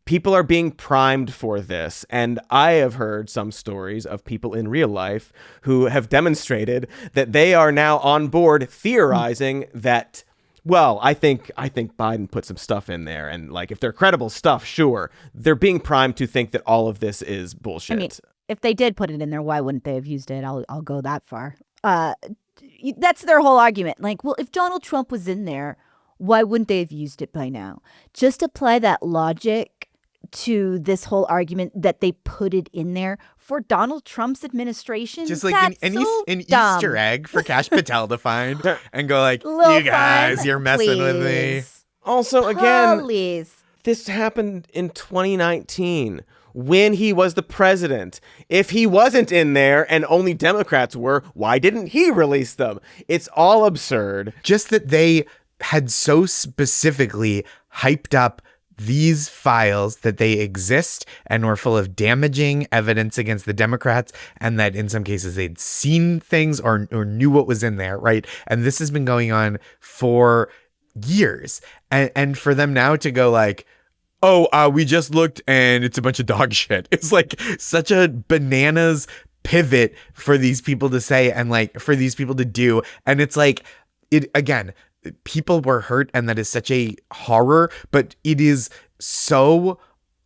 people are being primed for this. And I have heard some stories of people in real life who have demonstrated that they are now on board theorizing that, well, I think Biden put some stuff in there. And like, if they're credible stuff, sure. They're being primed to think that all of this is bullshit. I mean, if they did put it in there, why wouldn't they have used it? I'll go that far. That's their whole argument. Like, well, if Donald Trump was in there, why wouldn't they have used it by now? Just apply that logic to this whole argument that they put it in there for Donald Trump's administration. Just like an dumb. Easter egg for Kash Patel to find and go like, Little you guys, fun, you're messing with me. please. Also, again, Please. this happened in 2019 when he was the president. If he wasn't in there and only Democrats were, why didn't he release them? It's all absurd. Just that they had so specifically hyped up these files that they exist and were full of damaging evidence against the Democrats, and that in some cases they'd seen things or knew what was in there, right? And this has been going on for years. And for them now to go like, oh, we just looked and it's a bunch of dog shit. It's like such a bananas pivot for these people to say and like for these people to do. And it's like, it again, people were hurt and that is such a horror, but it is so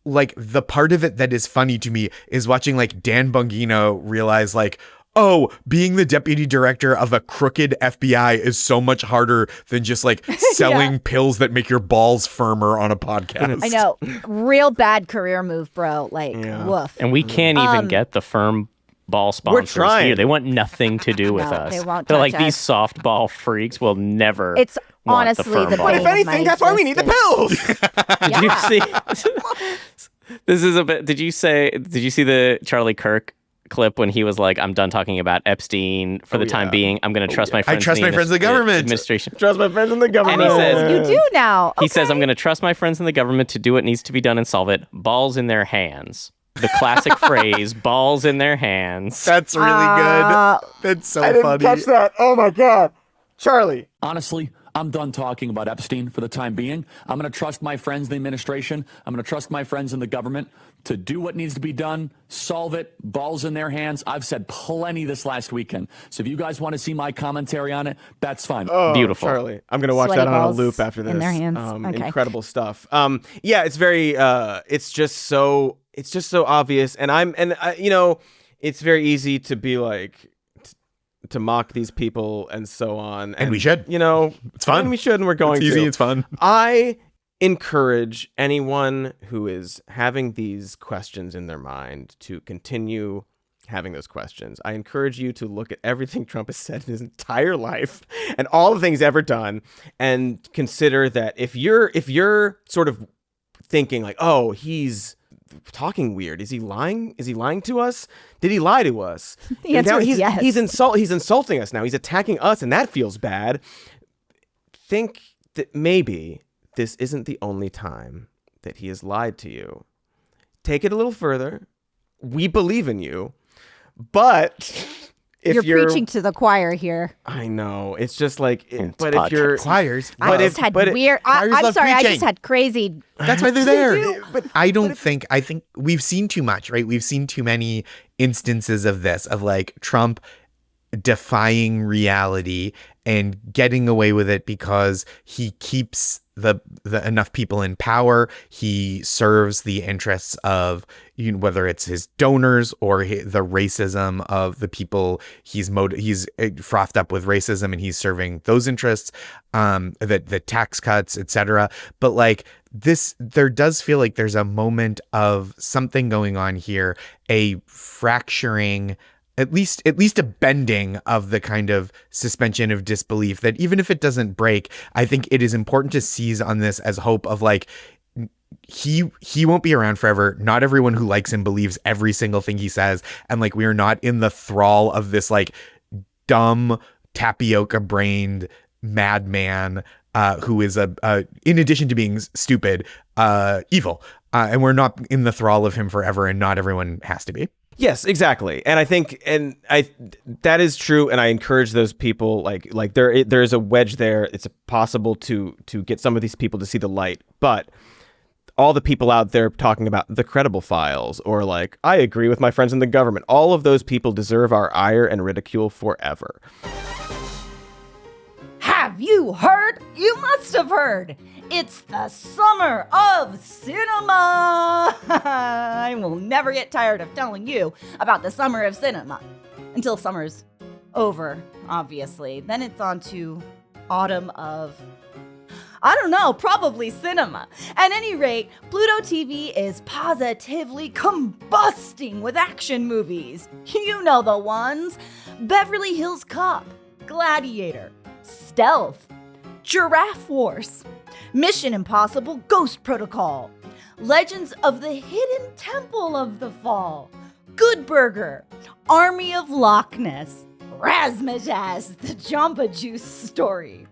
like the part of it that is funny to me is watching like Dan Bongino realize like, oh, being the deputy director of a crooked FBI is so much harder than just like selling pills that make your balls firmer on a podcast. I know. Real bad career move, bro. Like, woof. And we can't even get the firm ball sponsors trying. here. They want nothing to do with No, us. they won't They're touch like, these us. softball freaks will never It's want honestly the firm the ball. But if bane of my anything, that's why we need the existence. pills. Did you see? This is a bit. Did you see the Charlie Kirk clip when he was like, "I'm done talking about Epstein for the time being. I'm going to trust my friends. trust my friends in the government. Administration." Trust my friends in the government. And he says, You do now. He says, Okay. "I'm going to trust my friends in the government to do what needs to be done and solve it. Balls in their hands." The classic phrase, "balls in their hands." That's really good. That's so I didn't funny. catch that. Oh my God. Charlie. Honestly, I'm done talking about Epstein for the time being. I'm going to trust my friends in the administration. I'm going to trust my friends in the government to do what needs to be done, solve it, balls in their hands. I've said plenty this last weekend. So if you guys want to see my commentary on it, that's fine. Oh, Beautiful. Charlie. I'm going to watch Sweaty that on a balls loop after this. in their hands. Okay. Incredible stuff. Yeah, it's very, it's just so obvious. And you know, it's very easy to be like, to mock these people and so on. And we should. You know, It's fun. And we should, and we're going It's easy. to. It's fun. I encourage anyone who is having these questions in their mind to continue having those questions. I encourage you to look at everything Trump has said in his entire life and all the things he's ever done, and consider that if you're sort of thinking like, oh, he's talking weird. Is he lying? Is he lying to us? Did he lie to us? The answer is yes. He's insulting us now. He's attacking us, and that feels bad. Think that maybe this isn't the only time that he has lied to you. Take it a little further. We believe in you, but if You're preaching to the choir here. I know, it's just like, It's but if you're Choirs. I just had weird. choirs I'm love sorry. I preaching. just had crazy. That's why they're there. But I think we've seen too much, right? We've seen too many instances of this, of like Trump defying reality and getting away with it because he keeps the enough people in power. He serves the interests of, you know, whether it's his donors or the racism of the people he's frothed up with racism, and he's serving those interests, the tax cuts, etc. But like this, there does feel like there's a moment of something going on here, a fracturing, at least a bending of the kind of suspension of disbelief that even if it doesn't break, I think it is important to seize on this as hope of like, he won't be around forever. Not everyone who likes him believes every single thing he says. And like, we are not in the thrall of this like dumb tapioca brained madman who is in addition to being stupid, evil. And we're not in the thrall of him forever, and not everyone has to be. Yes, exactly. And I think, that is true. And I encourage those people, like there is a wedge there. It's possible to get some of these people to see the light, but all the people out there talking about the credible files, or like, I agree with my friends in the government, all of those people deserve our ire and ridicule forever. Have you heard? You must have heard. It's the summer of cinema. I will never get tired of telling you about the summer of cinema until summer's over, obviously. Then it's on to autumn of, I don't know, probably cinema. At any rate, Pluto TV is positively combusting with action movies. You know the ones: Beverly Hills Cop, Gladiator, Stealth, Giraffe Wars, Mission Impossible Ghost Protocol, Legends of the Hidden Temple of the Fall, Good Burger, Army of Loch Ness, Razmazaz, the Jamba Juice story,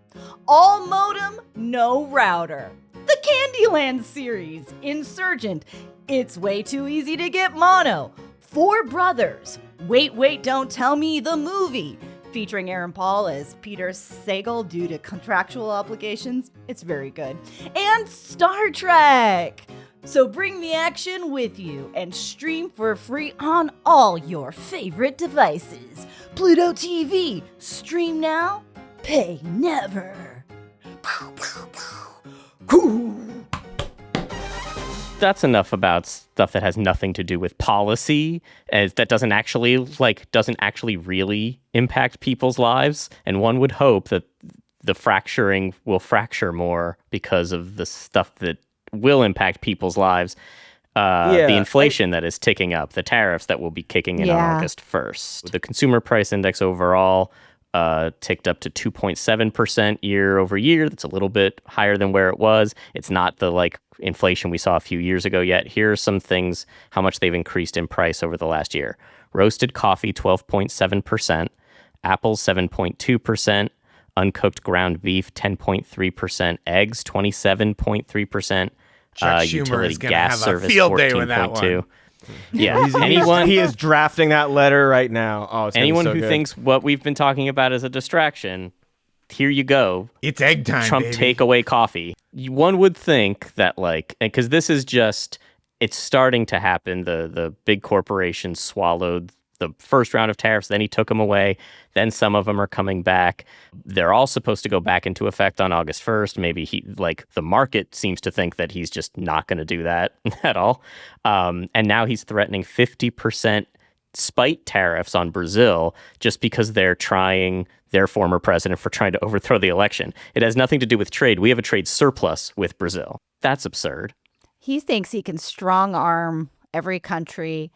All Modem, No Router, the Candyland series, Insurgent, It's Way Too Easy to Get Mono, Four Brothers, Wait, Don't Tell Me the Movie, featuring Aaron Paul as Peter Sagal due to contractual obligations. It's very good. And Star Trek. So bring the action with you and stream for free on all your favorite devices. Pluto TV. Stream now, pay never. that's enough about stuff that has nothing to do with policy, as that doesn't actually really impact people's lives. And one would hope that the fracturing will fracture more because of the stuff that will impact people's lives. The inflation that is ticking up, the tariffs that will be kicking in on August 1st. The consumer price index overall ticked up to 2.7% year over year. That's a little bit higher than where it was. It's not the inflation we saw a few years ago yet. Here are some things, how much they've increased in price over the last year. Roasted coffee, 12.7%. Apples, 7.2%. Uncooked ground beef, 10.3%. Eggs, 27.3%. Chuck Schumer utility is going to gas have service, a field day with that 14.2. one. Yeah, He is drafting that letter right now. Oh, it's anyone so who good. thinks what we've been talking about is a distraction, here you go. It's egg time, Trump baby. take away coffee. One would think that because this is it's starting to happen. The big corporations swallowed the first round of tariffs, then he took them away. Then some of them are coming back. They're all supposed to go back into effect on August 1st. Maybe the market seems to think that he's just not going to do that at all. And now he's threatening 50% spite tariffs on Brazil just because their former president for trying to overthrow the election. It has nothing to do with trade. We have a trade surplus with Brazil. That's absurd. He thinks he can strong arm every country,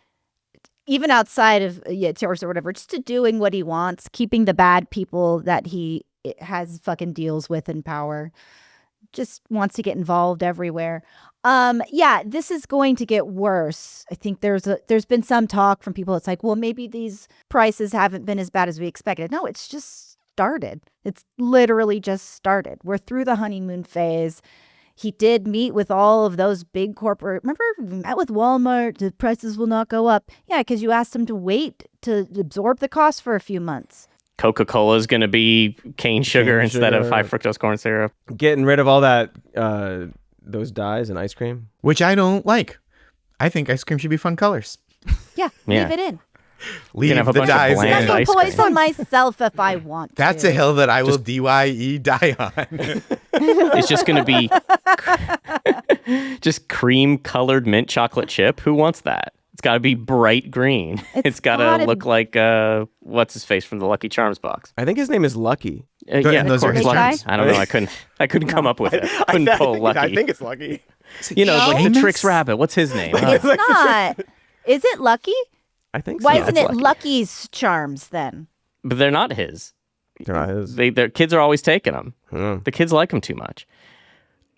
even outside of tariffs or whatever, just to doing what he wants, keeping the bad people that he has fucking deals with in power. Just wants to get involved everywhere. This is going to get worse. I think there's been some talk from people. It's like, well, maybe these prices haven't been as bad as we expected. No, it's just started. It's literally just started. We're through the honeymoon phase. He did meet with all of those big corporate. Remember, we met with Walmart. The prices will not go up. Yeah, because you asked them to wait to absorb the cost for a few months. Coca-Cola is going to be cane sugar instead of high fructose corn syrup. Getting rid of all that, those dyes in ice cream. Which I don't like. I think ice cream should be fun colors. Yeah, leave it in. Leave have a the bunch of dyes bland in. I ice can cream. poison myself if I want That's to. a hill that I will DYE die on. It's just going to be just cream-colored mint chocolate chip. Who wants that? It's got to be bright green. It's got to look like what's his face from the Lucky Charms box. I think his name is Lucky. And Yeah, of those are course, his Lucky. charms? I don't know. I couldn't come up with it. Couldn't pull Lucky. I think it's Lucky. You know, like the Seamus? Trix Rabbit. What's his name? It's not. Is it Lucky? I think so. Why Yeah, isn't it's it Lucky. Lucky's Charms then? But they're not his. They're not his. Their kids are always taking them. The kids like them too much.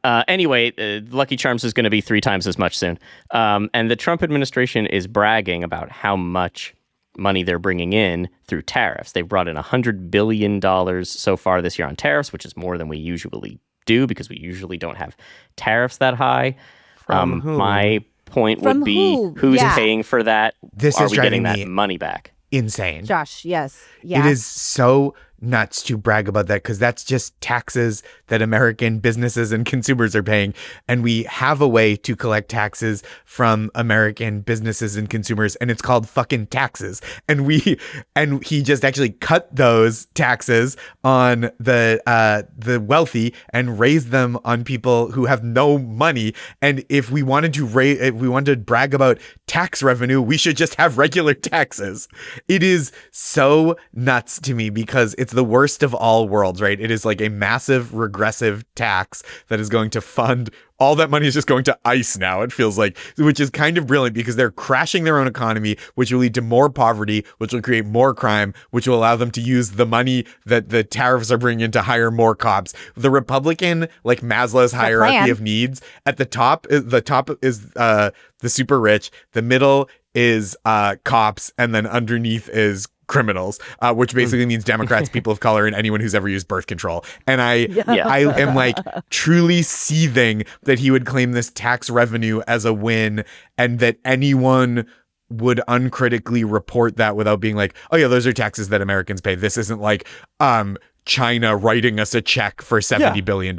Anyway, Lucky Charms is going to be 3 times as much soon. And the Trump administration is bragging about how much money they're bringing in through tariffs. They've brought in $100 billion so far this year on tariffs, which is more than we usually do because we usually don't have tariffs that high. From who? My point From would be who? who's Yeah. paying for that? This Are is we getting driving that me money back? Insane. Josh, yes. Yeah. It is so nuts to brag about that because that's just taxes that American businesses and consumers are paying. And we have a way to collect taxes from American businesses and consumers, and it's called fucking taxes. And he just actually cut those taxes on the wealthy and raised them on people who have no money. And if we wanted to brag about tax revenue, we should just have regular taxes. It is so nuts to me because it's the worst of all worlds, right? It is like a massive regressive tax that is going to fund all that money is just going to ICE now, it feels like, which is kind of brilliant because they're crashing their own economy, which will lead to more poverty, which will create more crime, which will allow them to use the money that the tariffs are bringing in to hire more cops. The Republican, like Maslow's hierarchy plan. of needs, at the top is the super rich, the middle is cops, and then underneath is criminals, which basically means Democrats, people of color, and anyone who's ever used birth control. And I am like truly seething that he would claim this tax revenue as a win and that anyone would uncritically report that without being like, oh yeah, those are taxes that Americans pay. This isn't like China writing us a check for $70 billion.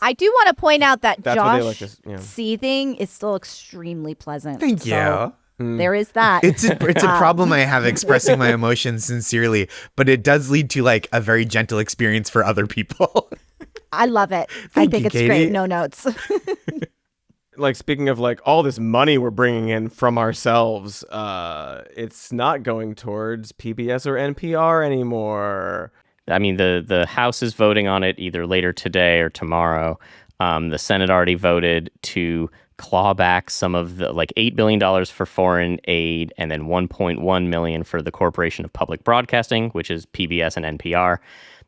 I do want to point out that That's what they Josh like to- yeah. seething is still extremely pleasant. Thank you. So there is that. It's a problem I have expressing my emotions sincerely, but it does lead to like a very gentle experience for other people. I love it. I Thank think you, it's Katy. great. No notes. like, speaking of like all this money we're bringing in from ourselves, it's not going towards PBS or NPR anymore. I mean, the House is voting on it either later today or tomorrow. The Senate already voted to claw back some of the, like, $8 billion for foreign aid and then $1.1 million for the Corporation of Public Broadcasting, which is PBS and NPR.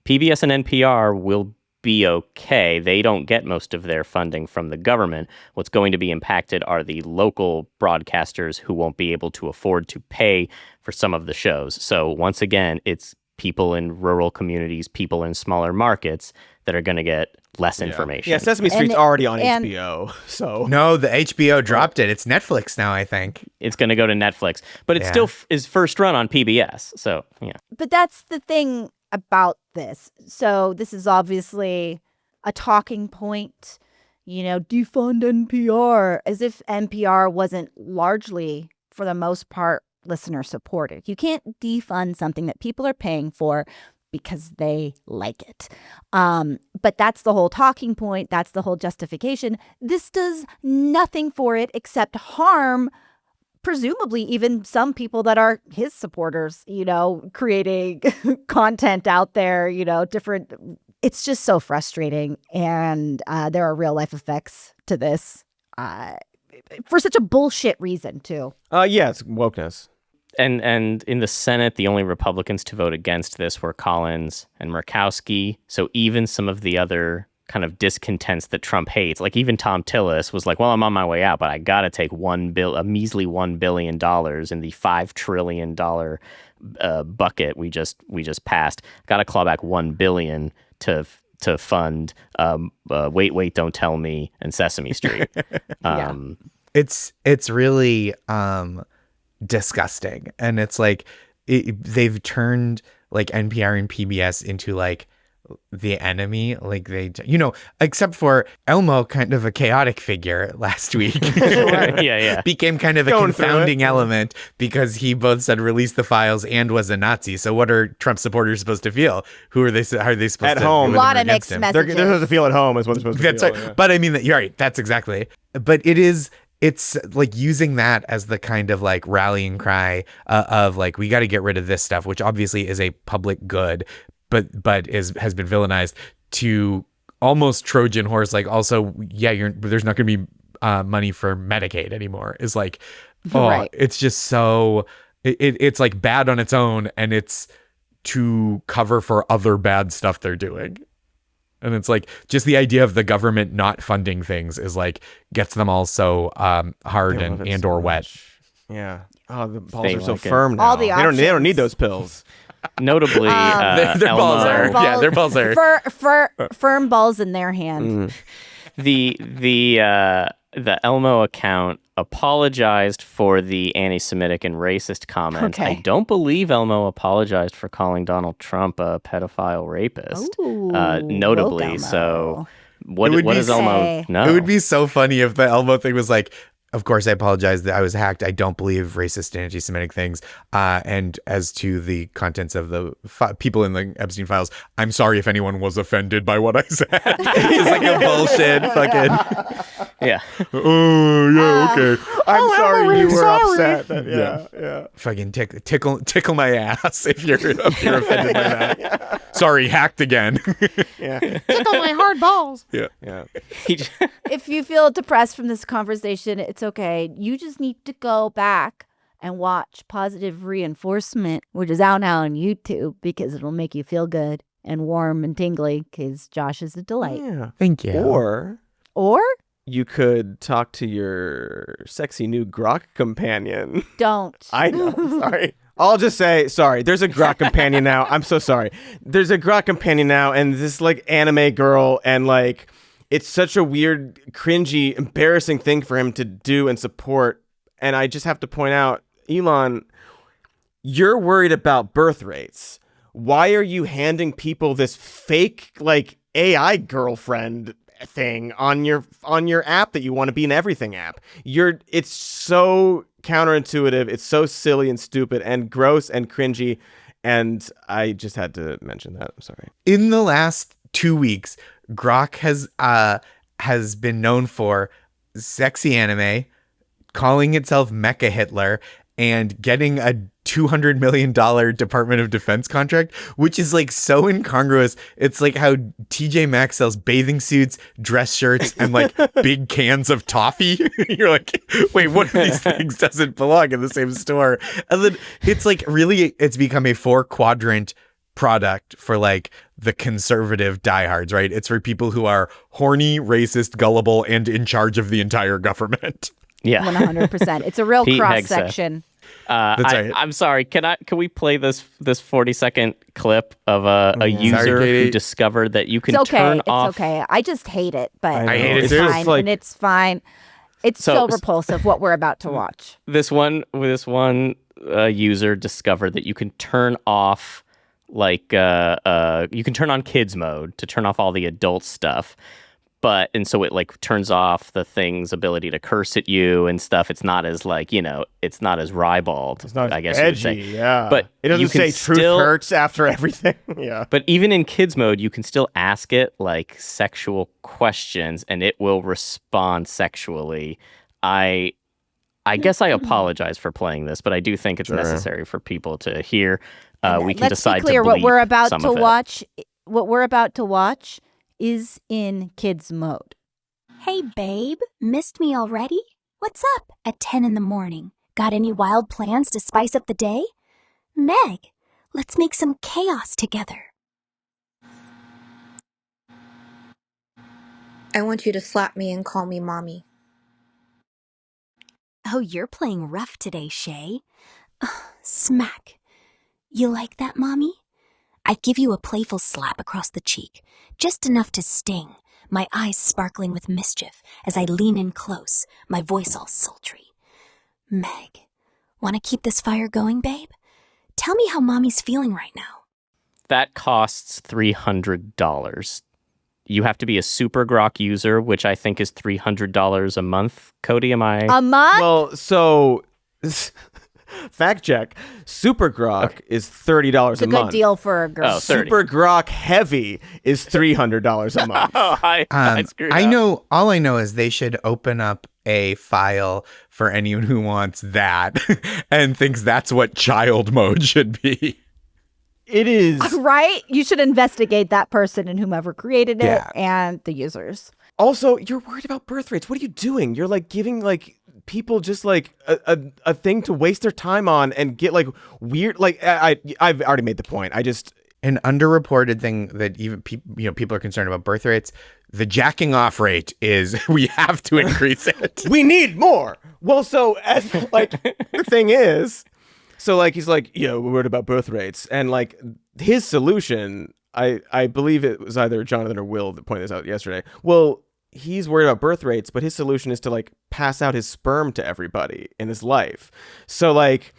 PBS and NPR will be okay. They don't get most of their funding from the government. What's going to be impacted are the local broadcasters who won't be able to afford to pay for some of the shows. So once again, it's people in rural communities, people in smaller markets that are going to get less information. Yeah, Sesame Street's already on HBO, so... No, the HBO dropped it. It's Netflix now, I think. It's going to go to Netflix, but it still is first run on PBS, so, yeah. But that's the thing about this. So this is obviously a talking point, defund NPR, as if NPR wasn't largely, for the most part, listener supported. You can't defund something that people are paying for because they like it. But that's the whole talking point. That's the whole justification. This does nothing for it except harm, presumably even some people that are his supporters, creating content out there, different. It's just so frustrating. And there are real life effects to this for such a bullshit reason, too. Yeah, it's wokeness. And in the Senate, the only Republicans to vote against this were Collins and Murkowski. So even some of the other kind of discontents that Trump hates, like even Tom Tillis was like, well, I'm on my way out, but I got to take a measly $1 billion in the $5 trillion bucket we just passed. Got to claw back $1 billion to fund Wait, Don't Tell Me and Sesame Street. It's really disgusting, and it's like they've turned like NPR and PBS into like the enemy, like they, except for Elmo, kind of a chaotic figure last week. Became kind of a confounding element because he both said release the files and was a Nazi. So what are Trump supporters supposed to feel? How are they supposed at to home? A lot of mixed messages. They're supposed to feel at home is what they're supposed to That's feel. right. Yeah. But I mean, you're right. That's exactly. But it's like using that as the kind of like rallying cry of like, we got to get rid of this stuff, which obviously is a public good, but has been villainized to almost Trojan horse. Like also, there's not going to be money for Medicaid anymore. Is like, Right. It's just so it's like bad on its own, and it's to cover for other bad stuff they're doing. And it's like just the idea of the government not funding things is like gets them all so hard and or wet. Yeah. Oh, the balls They are so like it. firm now. All the they don't options. need those pills. Notably, Their balls are Elmo, their balls are Firm balls in their hand. the Elmo account apologized for the anti-Semitic and racist comments. Okay. I don't believe Elmo apologized for calling Donald Trump a pedophile rapist. Ooh, notably, woke so Elmo. what does Elmo Say. know? It would be so funny if the Elmo thing was like, of course, I apologize that I was hacked. I don't believe racist and anti-Semitic things. And as to the contents of the people in the Epstein files, I'm sorry if anyone was offended by what I said. It's like a bullshit fucking. Yeah. Oh yeah, okay. I'm sorry you were sorry. upset. Yeah. Fucking tickle my ass if you're offended by that. Sorry, hacked again. Tickle my hard balls. Yeah. If you feel depressed from this conversation, it's okay. You just need to go back and watch Positive Reinforcement, which is out now on YouTube, because it'll make you feel good and warm and tingly, because Josh is a delight. Yeah. Thank you. Or You could talk to your sexy new Grok companion. don't. I know. Sorry. I'll just say, sorry, there's a Grok companion now. I'm so sorry. There's a Grok companion now, and this like anime girl, and like it's such a weird, cringy, embarrassing thing for him to do and support. And I just have to point out, Elon, you're worried about birth rates. Why are you handing people this fake like AI girlfriend thing on your app that you want to be an everything app? It's so counterintuitive. It's so silly and stupid and gross and cringy. And I just had to mention that. I'm sorry. In the last 2 weeks, Grok has been known for sexy anime, calling itself Mecha Hitler, and getting a $200 million Department of Defense contract, which is like so incongruous. It's like how TJ Maxx sells bathing suits, dress shirts, and like big cans of toffee. You're like, wait, one of these things doesn't belong in the same store. And then it's like really, it's become a 4-quadrant product for like the conservative diehards, right? It's for people who are horny, racist, gullible, and in charge of the entire government. Yeah. 100%. It's a real Pete cross Hegseth. section. That's right. I'm sorry. Can we play this 40-second clip of a user Katy. who discovered that you can It's okay. turn It's off? okay. I just hate it, but I hate it it's too. fine. It's like- and it's fine. It's so repulsive what we're about to watch. This one user discovered that you can turn off you can turn on kids mode to turn off all the adult stuff. And so it like turns off the thing's ability to curse at you and stuff. It's not as it's not as ribald. It's not I guess edgy, you would say. yeah. But it doesn't you can say truth still- hurts after everything. Yeah. But even in kids mode, you can still ask it like sexual questions and it will respond sexually. I guess I apologize for playing this, but I do think it's necessary for people to hear. We can Let's decide be clear. to What bleep we're about some to of it. watch. What we're about to watch is in kids mode. Hey, babe, missed me already? What's up at 10 in the morning? Got any wild plans to spice up the day? Meg, let's make some chaos together. I want you to slap me and call me mommy. Oh, you're playing rough today, Shay. Ugh, smack. You like that, Mommy? I give you a playful slap across the cheek, just enough to sting, my eyes sparkling with mischief as I lean in close, my voice all sultry. Meg, want to keep this fire going, babe? Tell me how Mommy's feeling right now. That costs $300. You have to be a Super Grok user, which I think is $300 a month. Cody, am I? A month? Well, so fact check. Super Grok is $30 It's a a good month. deal for a girl. Oh, 30. Super Grok Heavy is $300 a month. Oh, I screwed I up. know. All I know is they should open up a file for anyone who wants that and thinks that's what child mode should be. It is. Right? You should investigate that person and whomever created it Yeah. and the users. Also, you're worried about birth rates. What are you doing? You're like giving like people just like a thing to waste their time on and get like weird. Like I've already made the point. I just An underreported thing that even people are concerned about birth rates. The jacking off rate is we have to increase it. we need more. Well, so as like the thing is, so like he's like, we're worried about birth rates, and like his solution, I believe it was either Jonathan or Will that pointed this out yesterday. Well, he's worried about birth rates, but his solution is to like pass out his sperm to everybody in his life. So like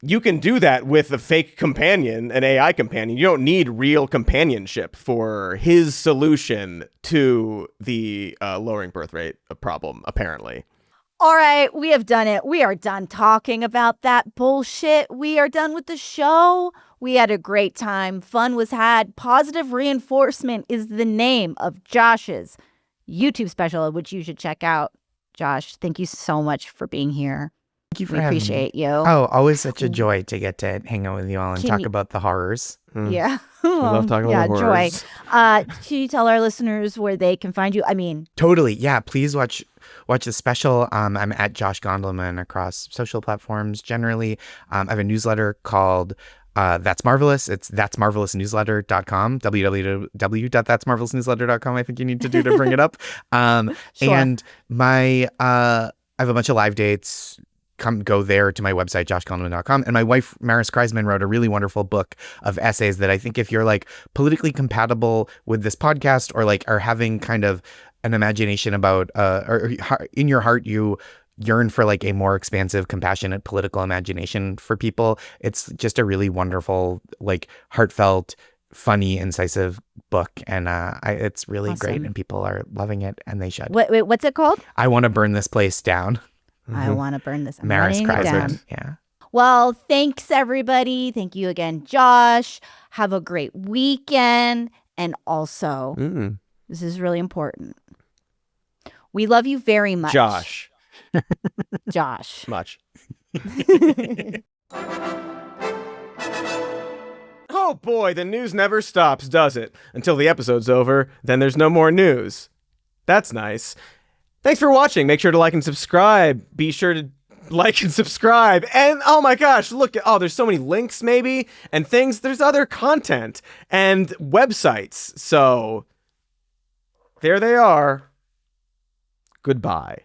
you can do that with a fake companion, an AI companion. You don't need real companionship for his solution to the lowering birth rate problem, apparently. All right, we have done it. We are done talking about that bullshit. We are done with the show. We had a great time. Fun was had. Positive Reinforcement is the name of Josh's YouTube special, which you should check out. Josh, thank you so much for being here. Thank you for We having appreciate me. you. Oh, always such a joy to get to hang out with you all and Can talk you- about the horrors. Yeah. We love talking about joy. horrors. Can you tell our listeners where they can find you? I mean, Totally. Yeah. Please watch the special. I'm at Josh Gondelman across social platforms generally. I have a newsletter called That's Marvelous. It's that'smarvelousnewsletter.com. www.that'smarvelousnewsletter.com. I think you need to do to bring it up. Sure. And I have a bunch of live dates. Go there to my website, joshgondelman.com. And my wife, Maris Kreisman, wrote a really wonderful book of essays that I think if you're like politically compatible with this podcast or like are having kind of an imagination about, or in your heart, you yearn for like a more expansive, compassionate political imagination for people. It's just a really wonderful, like heartfelt, funny, incisive book. And it's really great Awesome. and people are loving it and they should. wait, what's it called? I Want to Burn This Place Down. I want to burn this. I'm Maris writing it down. Kreisman. Yeah. Well, thanks, everybody. Thank you again, Josh. Have a great weekend. And also, this is really important. We love you very much. Josh. Josh. Much. Oh boy, the news never stops, does it? Until the episode's over, then there's no more news. That's nice. Thanks for watching. Make sure to like and subscribe. Be sure to like and subscribe. And oh my gosh, look, there's so many links maybe and things. There's other content and websites. So there they are. Goodbye.